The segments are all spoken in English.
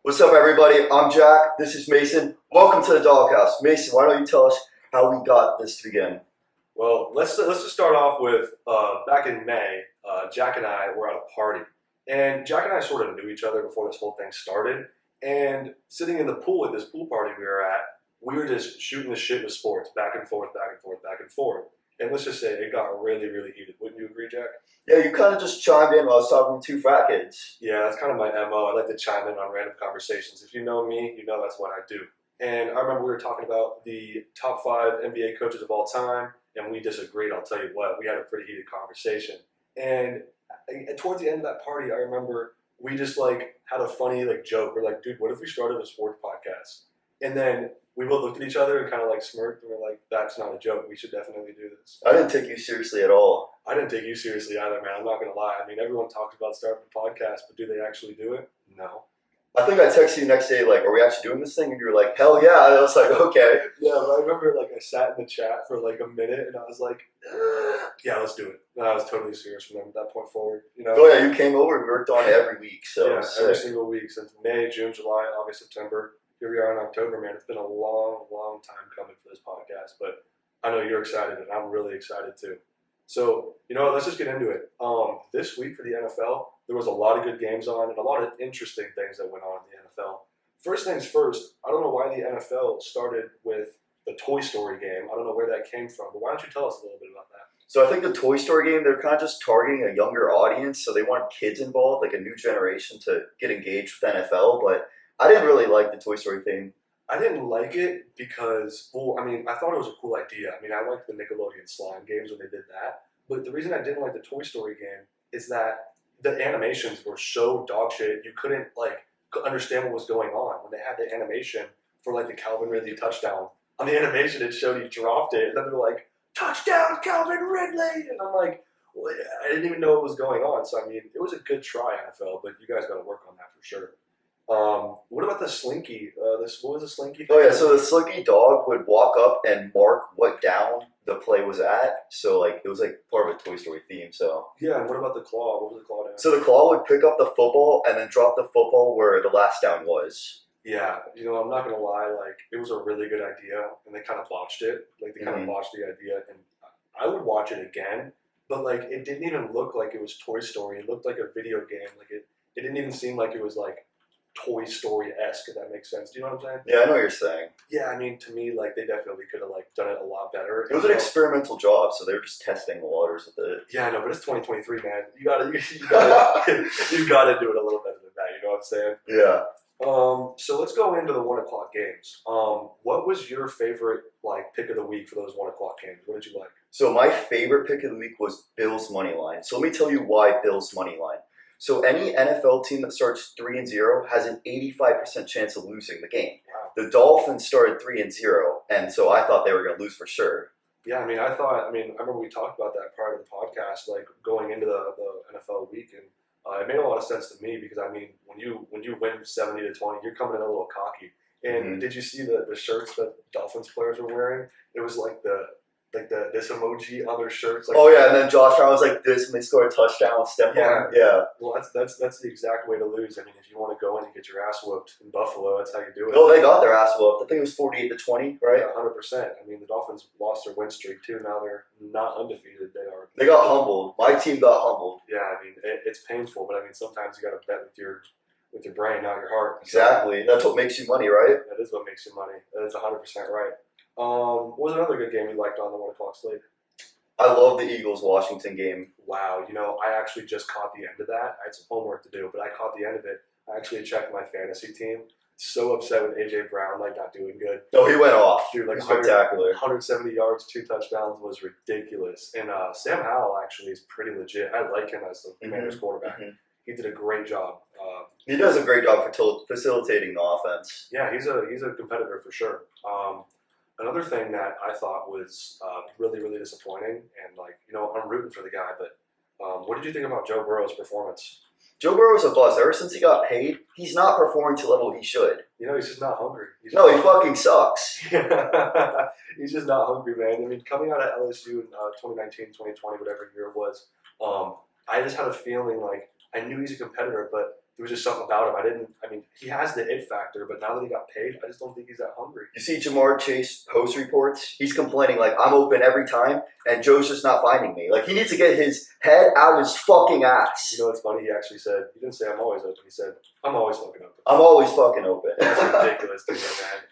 What's up, everybody? I'm Jack. This is Mason. Welcome to the Dawg House. Mason, why don't you tell us how we got this to begin? Well, let's just start off with back in May, Jack and I were at a party. And Jack and I sort of knew each other before this whole thing started. And sitting in the pool at this pool party we were at, we were just shooting the shit with sports, back and forth, back and forth, back and forth. And let's just say it got really, really heated. Wouldn't you agree, Jack? Yeah, you kind of just chimed in while I was talking to two fat kids. Yeah, that's kind of my MO. I like to chime in on random conversations. If you know me, you know that's what I do. And I remember we were talking about the top 5 NBA coaches of all time, and we disagreed. I'll tell you what, we had a pretty heated conversation. And towards the end of that party, I remember we just had a funny joke. We're like, dude, what if we started a sports podcast? And then we both looked at each other and kind of smirked, and we're like, that's not a joke. We should definitely do this. I didn't take you seriously at all. I didn't take you seriously either, man. I'm not going to lie. I mean, everyone talks about starting a podcast, but do they actually do it? No. I think I texted you the next day, are we actually doing this thing? And you were like, hell yeah. And I was like, okay. Yeah, but I remember, I sat in the chat for, a minute, and I was like, yeah, let's do it. And I was totally serious from that point forward, Oh, yeah, you came over. We worked on it every week. So yeah, every single week since May, June, July, August, September. Here we are in October, man. It's been a long, long time coming for this podcast, but I know you're excited, and I'm really excited, too. So, let's just get into it. This week for the NFL, there was a lot of good games on and a lot of interesting things that went on in the NFL. First things first, I don't know why the NFL started with the Toy Story game. I don't know where that came from, but why don't you tell us a little bit about that? So I think the Toy Story game, they're kind of just targeting a younger audience, so they want kids involved, a new generation to get engaged with NFL, but I didn't really like the Toy Story thing. I didn't like it because, I thought it was a cool idea. I liked the Nickelodeon slime games when they did that. But the reason I didn't like the Toy Story game is that the animations were so dog shit. You couldn't, understand what was going on. When they had the animation for, the Calvin Ridley touchdown, on the animation it showed he dropped it. And then they were like, touchdown, Calvin Ridley! And I'm like, well, I didn't even know what was going on. So, it was a good try, NFL, but you guys got to work on that for sure. What about the Slinky? What was the Slinky thing? Oh, yeah, so the Slinky dog would walk up and mark what down the play was at. So, it was, part of a Toy Story theme, so. Yeah, and what about the claw? What was the claw doing? So the claw would pick up the football and then drop the football where the last down was. Yeah, I'm not going to lie, it was a really good idea, and they kind of botched it. They kind of botched the idea, and I would watch it again, but, it didn't even look like it was Toy Story. It looked like a video game. It didn't even seem like it was, Toy Story-esque, if that makes sense. Do you know what I'm saying? Yeah, I know what you're saying. Yeah, to me, they definitely could have, done it a lot better. It was an experimental job, so they were just testing the waters with it. Yeah, I know, but it's 2023, man. You gotta you gotta do it a little better than that, you know what I'm saying? Yeah. So let's go into the 1 o'clock games. What was your favorite, pick of the week for those 1 o'clock games? What did you like? So my favorite pick of the week was Bills' money line. So let me tell you why Bills' money line. So any NFL team that starts 3-0 has an 85% chance of losing the game. Wow. The Dolphins started 3-0, and so I thought they were going to lose for sure. Yeah, I remember we talked about that part of the podcast, going into the NFL week, and it made a lot of sense to me because when you win 70-20, you're coming in a little cocky. And did you see the shirts that Dolphins players were wearing? It was this emoji on their shirts. Oh yeah, and then Josh Allen was like this, and they scored a touchdown. Yeah. Well, that's the exact way to lose. If you want to go in and get your ass whooped in Buffalo, that's how you do it. Oh, they got their ass whooped. I think it was 48-20, right? Yeah, 100%. The Dolphins lost their win streak too. Now they're not undefeated. They got humbled. My team got humbled. Yeah, it's painful, but sometimes you got to bet with your brain, not your heart. Exactly. That's what makes you money, right? That is what makes you money. That is 100% right. What was another good game you liked on the 1 o'clock slate? I love the Eagles-Washington game. Wow, I actually just caught the end of that. I had some homework to do, but I caught the end of it. I actually checked my fantasy team. So upset with A.J. Brown, not doing good. No, he went off. Dude, spectacular. 170 yards, 2 touchdowns was ridiculous. And Sam Howell actually is pretty legit. I like him as the Commanders quarterback. He did a great job. He does a great job for facilitating the offense. Yeah, he's a competitor for sure. Another thing that I thought was really, really disappointing, and I'm rooting for the guy, but what did you think about Joe Burrow's performance? Joe Burrow's a bust. Ever since he got paid, he's not performing to the level he should. He's just not hungry. He fucking sucks. He's just not hungry, man. Coming out of LSU in 2019, 2020, whatever year it was, I just had a feeling I knew he's a competitor, but there was just something about him. I mean, he has the it factor, but now that he got paid, I just don't think he's that hungry. You see Jamar Chase post reports? He's complaining like, I'm open every time, and Joe's just not finding me. Like, he needs to get his head out of his fucking ass. You know what's funny? He actually said, he didn't say I'm always open. He said, I'm always fucking open. I'm always fucking open. That's ridiculous to me, man.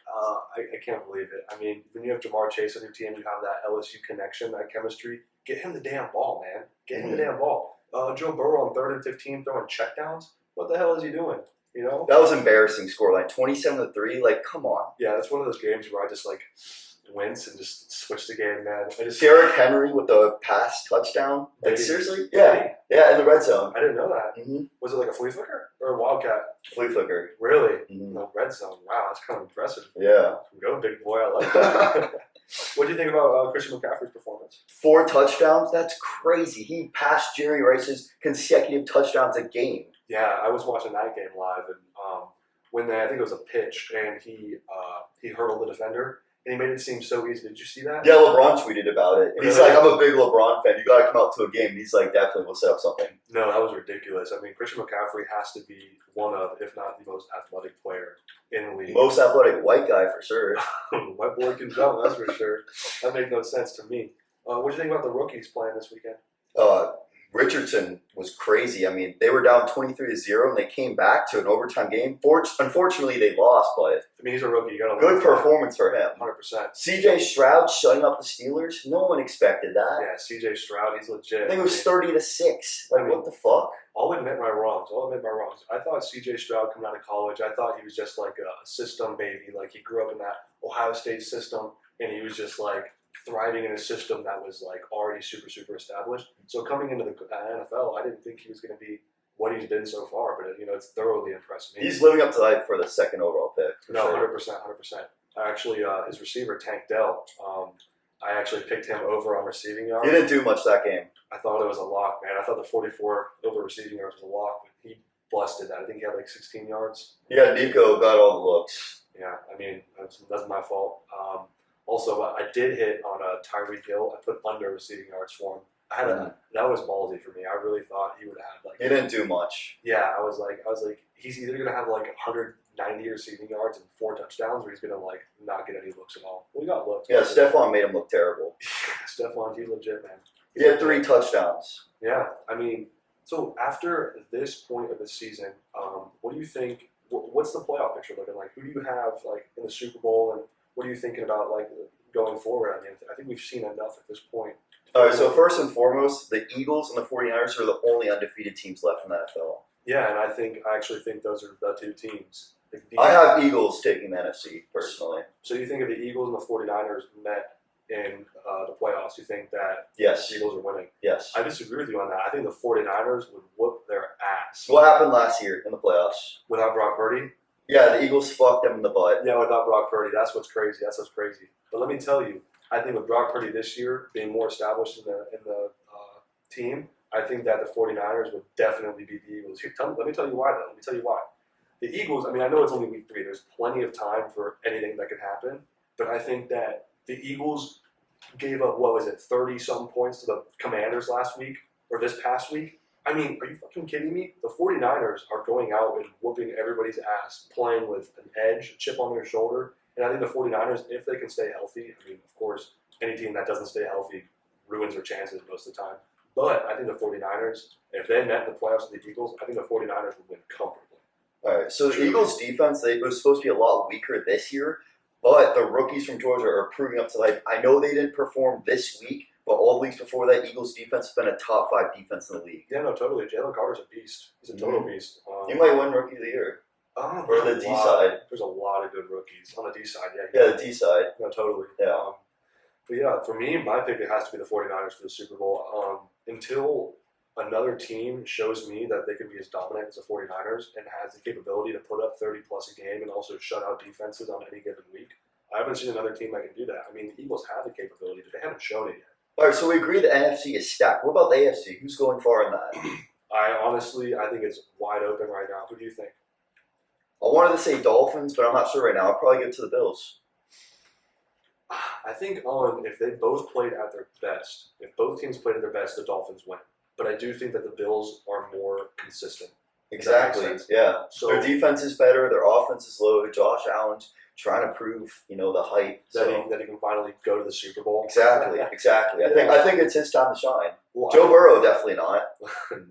I can't believe it. I mean, when you have Jamar Chase on your team, you have that LSU connection, that chemistry. Get him the damn ball, man. Get him the damn ball. Joe Burrow on 3rd and 15 throwing checkdowns. What the hell is he doing? You know? That was embarrassing scoreline. 27-3. Like, come on. Yeah, that's one of those games where I just like wince and just switch the game, man. Derrick Henry with the pass touchdown. Like, seriously? Yeah. Yeah, in the red zone. I didn't know that. Mm-hmm. Was it like a flea flicker or a wildcat? Flea flicker. Really? Mm-hmm. No, red zone. Wow, that's kind of impressive. Yeah. Go, big boy. I like that. What do you think about Christian McCaffrey's performance? 4 touchdowns? That's crazy. He passed Jerry Rice's consecutive touchdowns a game. Yeah, I was watching that game live, and when I think it was a pitch, and he hurdled the defender, and he made it seem so easy. Did you see that? Yeah, LeBron tweeted about it. And he's like, I'm a big LeBron fan. You got to come out to a game. And he's like, definitely, we'll set up something. No, that was ridiculous. I mean, Christian McCaffrey has to be one of, if not the most athletic player in the league. Most athletic white guy for sure. White boy can jump, that's for sure. That made no sense to me. What do you think about the rookies playing this weekend? Richardson was crazy. I mean, they were down 23-0 and they came back to an overtime game. Unfortunately, they lost, but I mean, he's a rookie. You gotta good performance for him. 100%. CJ Stroud shutting up the Steelers. No one expected that. Yeah, CJ Stroud, he's legit. I think it was 30-6. Like, what the fuck? I'll admit my wrongs. I thought CJ Stroud coming out of college, I thought he was just like a system baby. Like, he grew up in that Ohio State system, and he was just like thriving in a system that was like already super, super established. So coming into the NFL, I didn't think he was going to be what he's been so far, but it's thoroughly impressed me. He's living up to hype for the 2nd overall pick. No, sure. 100%. I actually, his receiver, Tank Dell, I actually picked him over on receiving yards. He didn't do much that game. I thought it was a lock, man. I thought the 44 over receiving yards was a lock, but he busted that. I think he had like 16 yards. Yeah, Nico got all the looks. Yeah, I mean, that's my fault. Also, I did hit on Tyreek Hill. I put under receiving yards for him. That was ballsy for me. I really thought he would have like. He didn't do much. Yeah, I was like, he's either gonna have like 190 receiving yards and 4 touchdowns, or he's gonna like not get any looks at all. We got looks. Yeah, Stephon made him look terrible. Stephon, he's legit, man. He had 3 touchdowns. Yeah, I mean, so after this point of the season, what do you think? What's the playoff picture looking like? Who do you have like in the Super Bowl, and what are you thinking about like going forward? I mean, I think we've seen enough at this point. All right, so first and foremost, the Eagles and the 49ers are the only undefeated teams left in the NFL. Yeah, and I actually think those are the 2 teams. I have Eagles taking the NFC, personally. So you think if the Eagles and the 49ers met in the playoffs, you think that Yes. the Eagles are winning? Yes. I disagree with you on that. I think the 49ers would whoop their ass. What happened last year in the playoffs? Without Brock Purdy? Yeah, the Eagles fucked them in the butt. Yeah, without Brock Purdy. That's what's crazy. But let me tell you, I think with Brock Purdy this year being more established in the team, I think that the 49ers would definitely beat the Eagles. Let me tell you why, though. The Eagles, I mean, I know it's only week 3. There's plenty of time for anything that could happen. But I think that the Eagles gave up, 30-something points to the Commanders last week or this past week. I mean, are you fucking kidding me? The 49ers are going out and whooping everybody's ass, playing with an edge, a chip on their shoulder. And I think the 49ers, if they can stay healthy, I mean, of course, any team that doesn't stay healthy ruins their chances most of the time. But I think the 49ers, if they met in the playoffs with the Eagles, I think the 49ers would win comfortably. All right, so the Eagles' defense, it was supposed to be a lot weaker this year, but the rookies from Georgia are proving up to life. I know they didn't perform this week, but all weeks before that, Eagles' defense has been a top 5 defense in the league. Yeah, no, totally. Jalen Carter's a beast. He's a total beast. He might win Rookie of the Year. Or the D side. There's a lot of good rookies. On the D side, yeah. Yeah, the D side. No, totally. Yeah. But yeah, for me, my pick, it has to be the 49ers for the Super Bowl. Until another team shows me that they can be as dominant as the 49ers and has the capability to put up 30-plus a game and also shut out defenses on any given week, I haven't seen another team that can do that. I mean, the Eagles have the capability, but they haven't shown it yet. All right, so we agree the NFC is stacked. What about the AFC? Who's going far in that? I think it's wide open right now. Who do you think? I wanted to say Dolphins, but I'm not sure right now. I'll probably give it to the Bills. I think if they both played at their best, if both teams played at their best, the Dolphins win. But I do think that the Bills are more consistent. Exactly. Yeah. So Their defense is better. Their offense is low. Josh Allen's trying to prove, the hype. that he can finally go to the Super Bowl. Exactly. I think it's his time to shine. Well, Joe Burrow definitely not.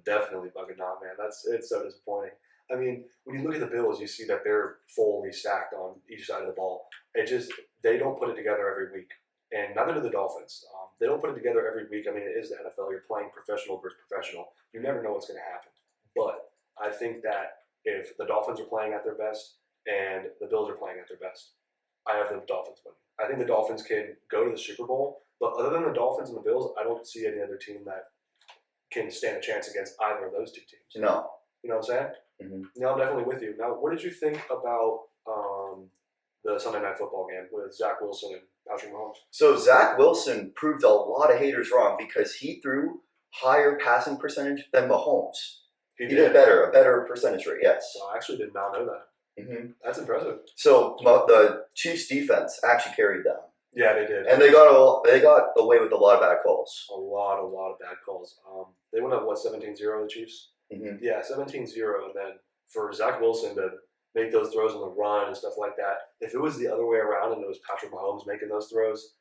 Definitely fucking not, man. It's so disappointing. I mean, when you look at the Bills, you see that they're fully stacked on each side of the ball. They don't put it together every week, and neither do the Dolphins. They don't put it together every week. I mean, it is the NFL. You're playing professional versus professional. You never know what's going to happen. But I think that if the Dolphins are playing at their best and the Bills are playing at their best, I have the Dolphins winning. I think the Dolphins can go to the Super Bowl, but other than the Dolphins and the Bills, I don't see any other team that can stand a chance against either of those two teams. No. You know what I'm saying? Mm-hmm. No, I'm definitely with you. Now, what did you think about the Sunday Night Football game with Zach Wilson and Patrick Mahomes? So Zach Wilson proved a lot of haters wrong because he threw higher passing percentage than Mahomes. He did a better percentage rate, yes. So I actually did not know that. Mm-hmm. That's impressive. So the Chiefs' defense actually carried them. Yeah, they did. And they got away with a lot of bad calls. A lot of bad calls. They went up, 17-0, the Chiefs? Mm-hmm. Yeah, 17-0. And then for Zach Wilson to make those throws on the run and stuff like that, if it was the other way around and it was Patrick Mahomes making those throws,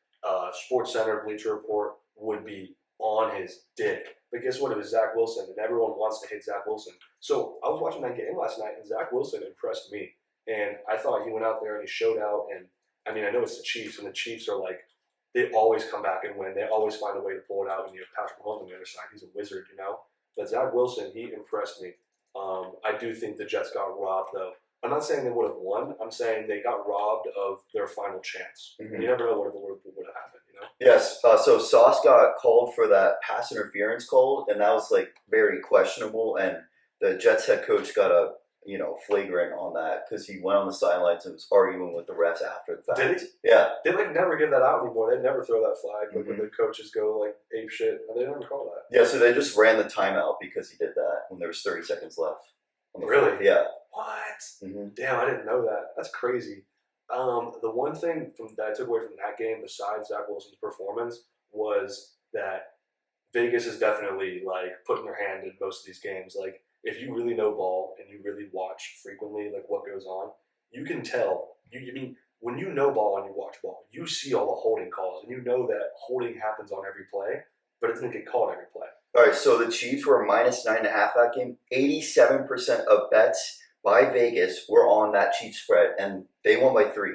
Sports Center, Bleacher Report would be on his dick. But guess what? It was Zach Wilson, and everyone wants to hate Zach Wilson. So I was watching that game last night, and Zach Wilson impressed me. And I thought he went out there and he showed out. And I mean, I know it's the Chiefs, and the Chiefs are like, they always come back and win. They always find a way to pull it out. And you have Patrick Mahomes on the other side. He's a wizard, But Zach Wilson, he impressed me. I do think the Jets got robbed, though. I'm not saying they would have won. I'm saying they got robbed of their final chance. Mm-hmm. You never know what would have happened, Yes. So Sauce got called for that pass interference call, and that was very questionable. And the Jets head coach got a flagrant on that because he went on the sidelines and was arguing with the refs after the fact. Did he? Yeah. They never give that out anymore. They never throw that flag when the coaches go ape shit. They never call that. Yeah. So they just ran the timeout because he did that when there was 30 seconds left. Really? Field. Yeah. What? Mm-hmm. Damn, I didn't know that. That's crazy. The one thing that I took away from that game, besides Zach Wilson's performance, was that Vegas is definitely putting their hand in most of these games. If you really know ball and you really watch frequently what goes on, you can tell. You mean when you know ball and you watch ball, you see all the holding calls and you know that holding happens on every play, but it doesn't get called every play. All right, so the Chiefs were -9.5 that game. 87% of bets by Vegas were on that Chiefs spread, and they won by 3.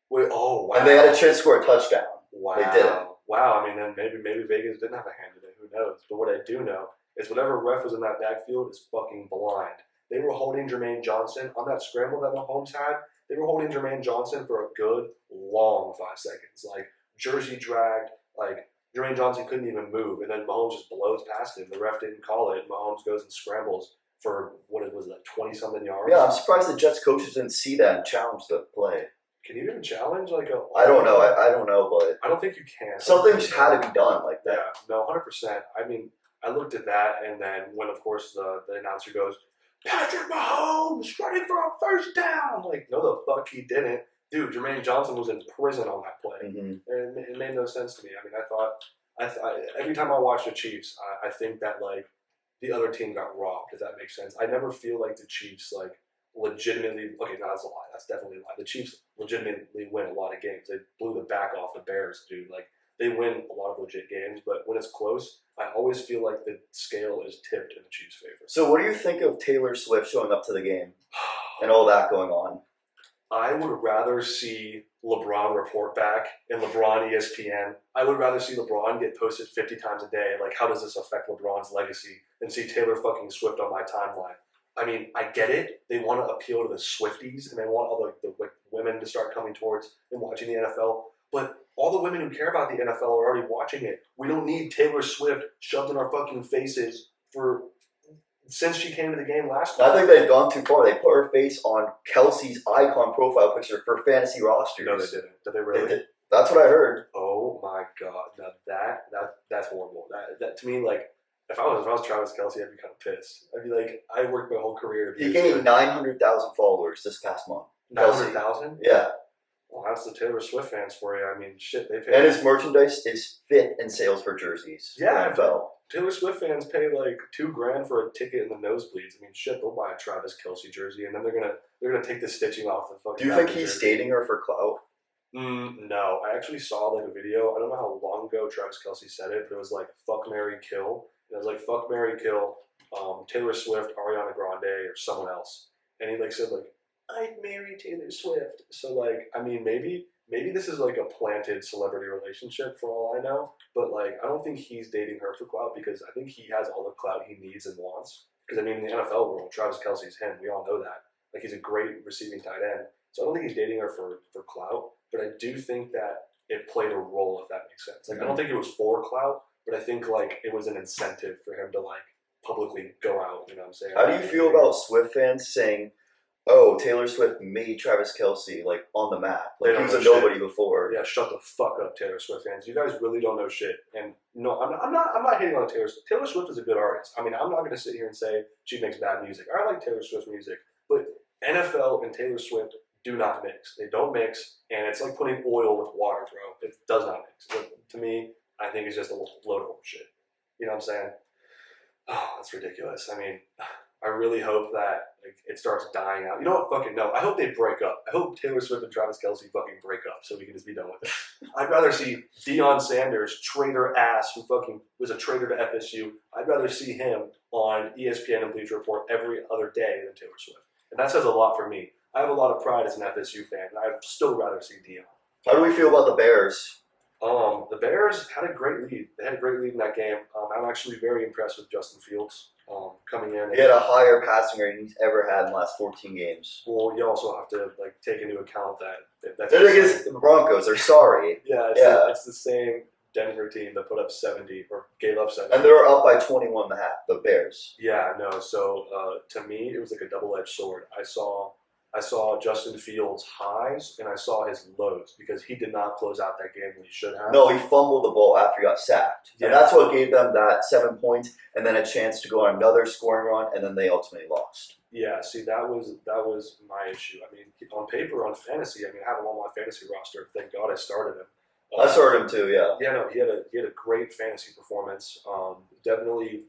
Wait, oh wow! And they had a chance to score a touchdown. Wow! They didn't. Wow! I mean, then maybe Vegas didn't have a hand in it. Who knows? But what I do know is whatever ref was in that backfield is fucking blind. They were holding Jermaine Johnson on that scramble that Mahomes had. They were holding Jermaine Johnson for a good long 5 seconds. Jersey dragged. Jermaine Johnson couldn't even move, and then Mahomes just blows past him. The ref didn't call it. Mahomes goes and scrambles for 20-something yards. Yeah, I'm surprised the Jets coaches didn't see that and challenge the play. Can you even challenge I don't know. I don't know, but I don't think you can. Something had to be done like that. Yeah, no, 100%. I mean, I looked at that, and then when, of course, the announcer goes, Patrick Mahomes running for a first down. No, the fuck he didn't. Dude, Jermaine Johnson was in prison on that play. Mm-hmm. And it made no sense to me. I mean, I thought every time I watch the Chiefs, I think that, the other team got robbed, if that makes sense. I never feel like the Chiefs, legitimately, okay, no, that's a lie. That's definitely a lie. The Chiefs legitimately win a lot of games. They blew the back off the Bears, dude. They win a lot of legit games, but when it's close, I always feel like the scale is tipped in the Chiefs' favor. So what do you think of Taylor Swift showing up to the game and all that going on? I would rather see LeBron report back and LeBron ESPN. I would rather see LeBron get posted 50 times a day, how does this affect LeBron's legacy, than see Taylor fucking Swift on my timeline. I mean, I get it. They want to appeal to the Swifties, and they want all the women to start coming towards and watching the NFL. But all the women who care about the NFL are already watching it. We don't need Taylor Swift shoved in our fucking faces since she came to the game last night. I think they've gone too far. They put her face on Kelsey's icon profile picture for fantasy rosters. No, they didn't. Did they really? That's what I heard. Oh my god! Now that's horrible. That to me, if I was Travis Kelce, I'd be kind of pissed. I'd be I worked my whole career. He gained 900,000 followers this past month. 900,000? Yeah. Well, that's the Taylor Swift fans for you. I mean, shit, they pay. And his merchandise is fifth in sales for jerseys. Yeah, for NFL. Taylor Swift fans pay like $2,000 for a ticket in the nosebleeds. I mean, shit, they'll buy a Travis Kelce jersey, and then they're gonna take the stitching off the fucking. Do you think he's dating her for clout? No, I actually saw like a video. I don't know how long ago Travis Kelce said it, but it was like "fuck, marry, kill." And it was like "fuck, marry, kill," Taylor Swift, Ariana Grande, or someone else. And he like said like, "I'd marry Taylor Swift." So like, I mean, maybe this is like a planted celebrity relationship for all I know. But like, I don't think he's dating her for clout because I think he has all the clout he needs and wants. Because I mean, in the NFL world, Travis Kelce's him. We all know that. Like, he's a great receiving tight end. So I don't think he's dating her for clout. But I do think that it played a role, if that makes sense. Like, I don't think it was for clout, but I think like it was an incentive for him to like publicly go out. You know what I'm saying? How do you feel about Swift fans saying, "Oh, Taylor Swift made Travis Kelce like on the map. Like he was a nobody before." Yeah, shut the fuck up, Taylor Swift fans. You guys really don't know shit. And no, I'm not hating on Taylor Swift. Taylor Swift is a good artist. I mean, I'm not going to sit here and say she makes bad music. I like Taylor Swift's music, but NFL and Taylor Swift do not mix. They don't mix, and it's like putting oil with water, bro. It does not mix. But to me, I think it's just a load of shit. You know what I'm saying? Oh, that's ridiculous. I mean, I really hope that like it starts dying out. You know what? Fucking no. I hope they break up. I hope Taylor Swift and Travis Kelce fucking break up so we can just be done with it. I'd rather see Deion Sanders, traitor ass, who fucking was a traitor to FSU. I'd rather see him on ESPN and Bleacher Report every other day than Taylor Swift. And that says a lot for me. I have a lot of pride as an FSU fan, and I'd still rather see Deion. How do we feel about the Bears? The Bears had a great lead. They had a great lead in that game. I'm actually very impressed with Justin Fields coming in. He had a higher passing rating he's ever had in the last 14 games. Well, you also have to like take into account that's they're against the Broncos. They're sorry. It's the same Denver team that put up 70 or gave up 70. And they were up by 21 and a half, the Bears. Yeah, no. So to me, it was like a double-edged sword. I saw Justin Fields' highs and I saw his lows because he did not close out that game when he should have. No, he fumbled the ball after he got sacked. Yeah. And that's what gave them that 7 points and then a chance to go on another scoring run, and then they ultimately lost. Yeah, see, that was my issue. I mean, on paper, on fantasy, I mean, I have him on my fantasy roster. Thank God I started him. I started him too, yeah. Yeah, no, he had a great fantasy performance. Definitely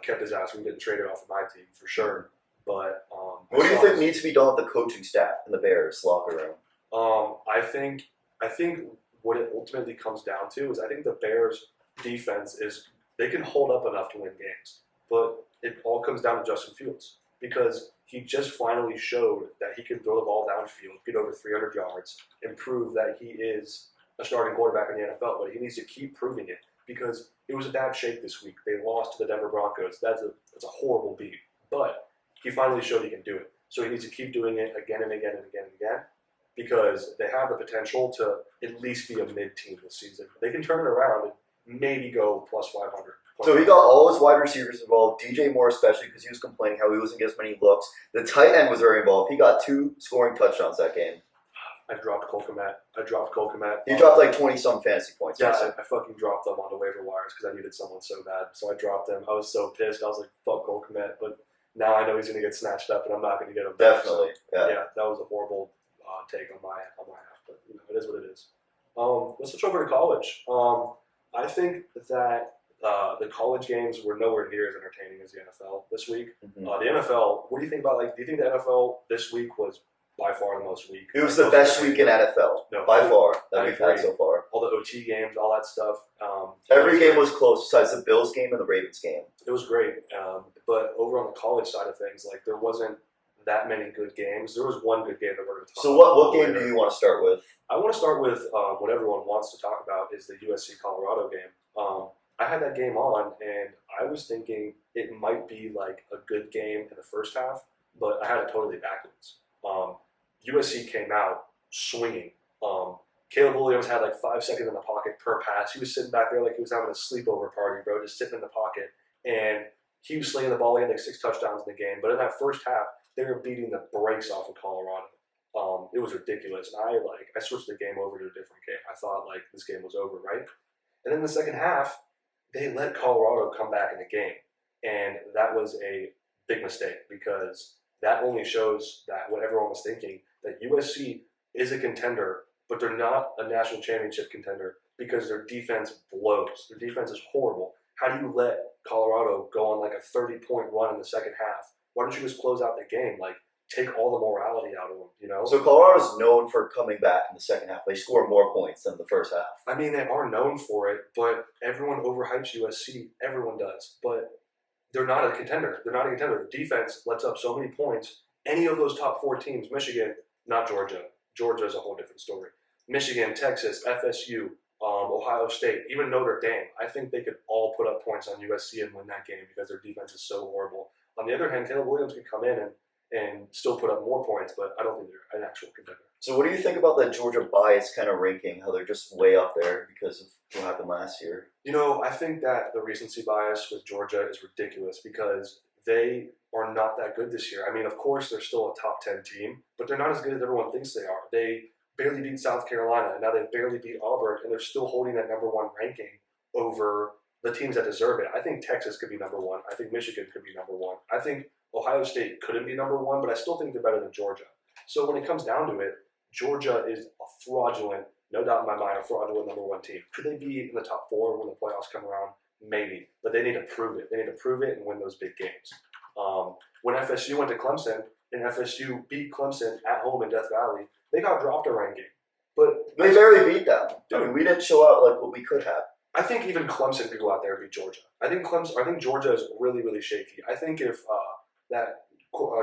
kept his ass from getting traded off of my team for sure. But what do you think needs to be done with the coaching staff in the Bears locker room? I think what it ultimately comes down to is I think the Bears defense is they can hold up enough to win games, but it all comes down to Justin Fields because he just finally showed that he can throw the ball downfield, get over 300 yards, and prove that he is a starting quarterback in the NFL. But he needs to keep proving it because it was a bad shake this week. They lost to the Denver Broncos. That's a horrible beat, but he finally showed he can do it. So he needs to keep doing it again and again and again and again because they have the potential to at least be a mid-team this season. They can turn it around and maybe go plus 500. So he got all his wide receivers involved, DJ Moore especially because he was complaining how he wasn't getting as many looks. The tight end was very involved. He got 2 scoring touchdowns that game. I dropped Cole Kmet. He dropped like 20-some fantasy points. Yeah, I fucking dropped them on the waiver wires because I needed someone so bad. So I dropped them. I was so pissed. I was like, fuck Cole Kmet. But now I know he's going to get snatched up, and I'm not going to get him back. Definitely, so, yeah. That was a horrible take on my half, but you know, it is what it is. Let's switch over to college. I think that the college games were nowhere near as entertaining as the NFL this week. Mm-hmm. The NFL, what do you think about? Like, do you think the NFL this week was by far the most week? It was the best week in NFL, by far, that we've had so far. All the OT games, all that stuff. Every game was close besides the Bills game and the Ravens game. It was great. But over on the college side of things, like there wasn't that many good games. There was one good game that we're going to talk about. So what game do you want to start with? I want to start with what everyone wants to talk about is the USC-Colorado game. I had that game on, and I was thinking it might be like a good game in the first half, but I had it totally backwards. USC came out swinging. Caleb Williams had like 5 seconds in the pocket per pass. He was sitting back there like he was having a sleepover party, bro, just sitting in the pocket. And he was slinging the ball. He had like 6 touchdowns in the game. But in that first half, they were beating the brakes off of Colorado. It was ridiculous. And I switched the game over to a different game. I thought like this game was over, right? And then in the second half, they let Colorado come back in the game. And that was a big mistake because that only shows that what everyone was thinking, that USC is a contender but they're not a national championship contender because their defense blows. Their defense is horrible. How do you let Colorado go on like a 30-point run in the second half? Why don't you just close out the game? Like, take all the morality out of them, you know? So Colorado's known for coming back in the second half. They score more points than the first half. I mean, they are known for it, but everyone overhypes USC. Everyone does. But they're not a contender. They're not a contender. The defense lets up so many points. Any of those top 4 teams, Michigan, not Georgia. Georgia is a whole different story. Michigan, Texas, FSU, Ohio State, even Notre Dame. I think they could all put up points on USC and win that game because their defense is so horrible. On the other hand, Caleb Williams could come in and still put up more points, but I don't think they're an actual contender. So what do you think about the Georgia bias kind of ranking, how they're just way up there because of what happened last year? You know, I think that the recency bias with Georgia is ridiculous because they are not that good this year. I mean, of course, they're still a top 10 team, but they're not as good as everyone thinks they are. They barely beat South Carolina, and now they barely beat Auburn, and they're still holding that number 1 ranking over the teams that deserve it. I think Texas could be number 1. I think Michigan could be number 1. I think Ohio State couldn't be number 1, but I still think they're better than Georgia. So when it comes down to it, Georgia is a fraudulent, no doubt in my mind, a fraudulent number 1 team. Could they be in the top 4 when the playoffs come around? Maybe, but they need to prove it. They need to prove it and win those big games. When FSU went to Clemson and FSU beat Clemson at home in Death Valley, they got dropped a ranking. But They barely beat them. I mean, we didn't show out like what we could have. I think even Clemson could go out there and beat Georgia. I think Georgia is really, really shaky. I think if that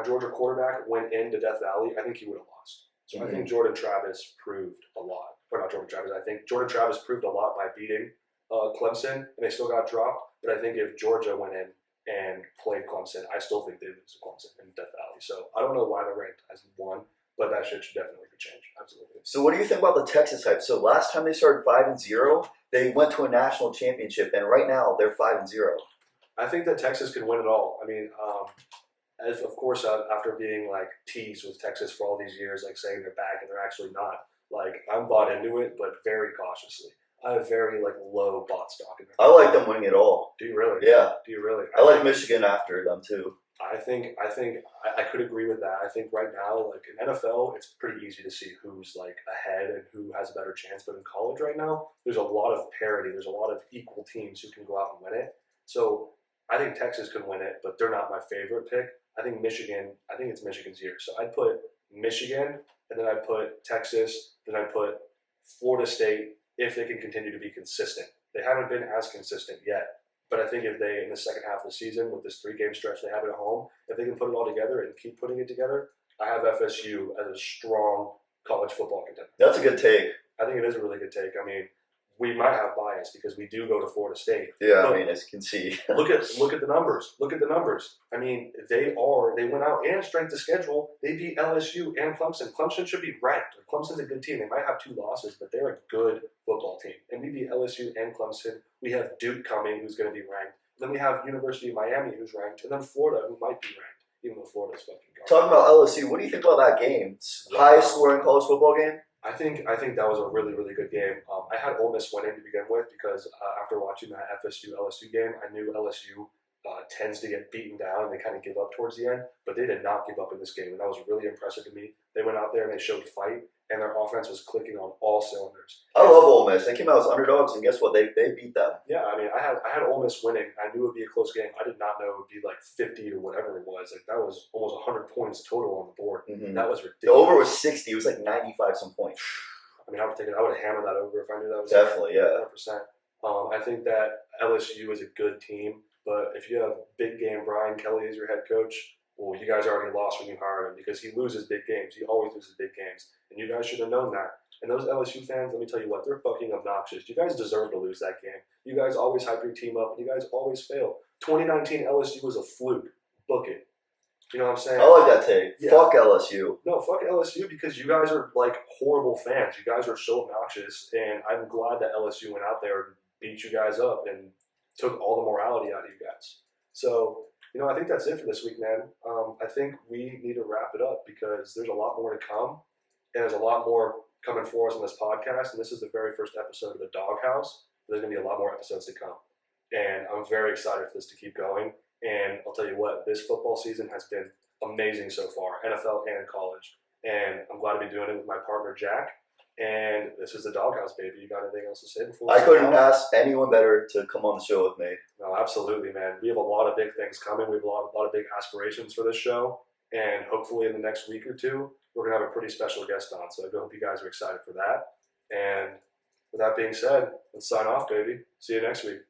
Georgia quarterback went into Death Valley, I think he would have lost. So I think Jordan Travis proved a lot. Or not Jordan Travis. I think Jordan Travis proved a lot by beating Clemson, and they still got dropped. But I think if Georgia went in and played Clemson, I still think they would lose to Clemson in Death Valley. So I don't know why they're ranked as 1, but that shit should definitely be changed. Absolutely. So what do you think about the Texas hype? So last time they started 5-0, they went to a national championship, and right now they're 5-0. I think that Texas could win it all. I mean, as of course, after being like teased with Texas for all these years, like saying they're back and they're actually not. Like, I'm bought into it, but very cautiously. I have very like low bought stock in them. I like them winning it all. Do you really? Yeah. Do you really? I like Michigan after them too. I think I could agree with that. I think right now, like in NFL, it's pretty easy to see who's like ahead and who has a better chance. But in college right now, there's a lot of parity. There's a lot of equal teams who can go out and win it. So I think Texas could win it, but they're not my favorite pick. I think it's Michigan's year. So I'd put Michigan, and then I'd put Texas, then I'd put Florida State if they can continue to be consistent. They haven't been as consistent yet. But I think if they, in the second half of the season, with this 3-game stretch they have at home, if they can put it all together and keep putting it together, I have FSU as a strong college football contender. That's a good take. I think it is a really good take. I mean, we might have bias because we do go to Florida State. Yeah, I mean, as you can see. look at the numbers. Look at the numbers. I mean, they went out and strength of schedule. They beat LSU and Clemson. Clemson should be ranked. Clemson's a good team. They might have 2 losses, but they're a good football team. And we beat LSU and Clemson. We have Duke coming, who's going to be ranked. Then we have University of Miami, who's ranked, and then Florida, who might be ranked, even though Florida's fucking garbage. Talking about LSU, what do you think about that game? Highest scoring college football game? I think that was a really, really good game. I had Ole Miss winning to begin with because after watching that FSU-LSU game, I knew LSU tends to get beaten down and they kind of give up towards the end, but they did not give up in this game, and that was really impressive to me. They went out there and they showed fight, and their offense was clicking on all cylinders. I love Ole Miss. They came out as underdogs, and guess what? They beat them. Yeah, I mean, I had Ole Miss winning. I knew it would be a close game. I did not know it would be like 50 or whatever it was. Like, that was almost 100 points total on the board. Mm-hmm. That was ridiculous. The over was 60. It was like 95 some points. I mean, I would have hammered that over if I knew that was definitely, yeah, 100%. I think that LSU is a good team, but if you have big game Brian Kelly as your head coach, well, you guys already lost when you hired him because he loses big games. He always loses big games, and you guys should have known that. And those LSU fans, let me tell you what, they're fucking obnoxious. You guys deserve to lose that game. You guys always hype your team up, and you guys always fail. 2019 LSU was a fluke. Book it. You know what I'm saying? I like that take. Yeah. Fuck LSU. No, fuck LSU because you guys are like horrible fans. You guys are so obnoxious, and I'm glad that LSU went out there and beat you guys up and took all the morality out of you guys. So, I think that's it for this week, man. I think we need to wrap it up because there's a lot more to come, and there's a lot more coming for us on this podcast, and this is the very first episode of the Dawg House. There's going to be a lot more episodes to come, and I'm very excited for this to keep going. And I'll tell you what, this football season has been amazing so far, NFL and college. And I'm glad to be doing it with my partner, Jack. And this is the Dawghouse, baby. You got anything else to say before we I sign couldn't off? ask anyone better to come on the show with me. No, absolutely, man. We have a lot of big things coming. We have a lot of big aspirations for this show. And hopefully in the next week or two, we're going to have a pretty special guest on. So I hope you guys are excited for that. And with that being said, let's sign off, baby. See you next week.